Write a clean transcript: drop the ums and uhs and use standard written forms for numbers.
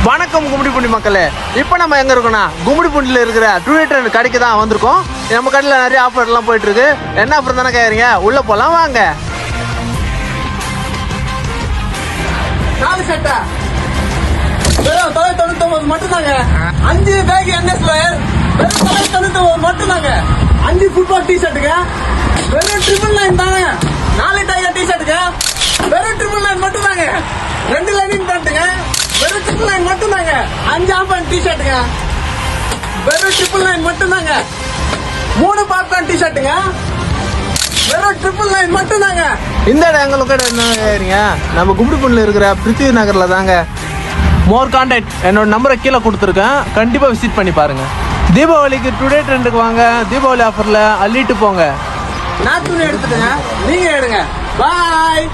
வணக்கம் கும்மிடிப்பூண்டி மக்களே. இப்போ நம்ம எங்க இருக்கோம்னா கும்மிடிப்பூண்டியில் இருக்கிற ட்ரூ கடைக்கு தான் வந்திருக்கோம். நம்ம கடையில் நிறைய ஆஃபர்லாம் போயிட்டு இருக்கு. என்ன ஆஃபர் தானே கேட்குறீங்க? உள்ள போலாம் வாங்க. 4 சட்டை வெறும் 999 மட்டும் தாங்க. 5 பேக் NS லயர் வெறும் 999 மட்டும் தாங்க. 5 ஃபுட்பால் டி-ஷர்ட்டுங்க வெறும் 999 தாங்க. 4 டைகர் டி-ஷர்ட்டுங்க வெறும் 999 மட்டும் தாங்க. 2 லைனிங் பேண்ட்டுங்க வெறும் 999 மட்டும் தாங்க. 5 ஆஃப் பேண்ட் டி-ஷர்ட்டுங்க வெறும் 999 மட்டும் தாங்க. 3 பாப்கார்ன் டி-ஷர்ட்டுங்க வெறும் 999 மட்டும் தாங்க. இந்த இடம் எங்களுக்கு என்ன கேட்குறீங்க? நம்ம கும்மிடிப்பூண்டியில் இருக்கிற பிருத்திவி நகரில் தாங்க. மோர் கான்டாக்ட் என்னோட நம்பரை கீழே கொடுத்துருக்கேன். கண்டிப்பாக விசிட் பண்ணி பாருங்க. தீபாவளிக்கு டுடே ட்ரெண்டுக்கு வாங்க. தீபாவளி ஆஃபரில் அள்ளிட்டு போங்க. நான் துணி எடுத்துட்டேங்க, நீங்க எடுங்க. பாய்.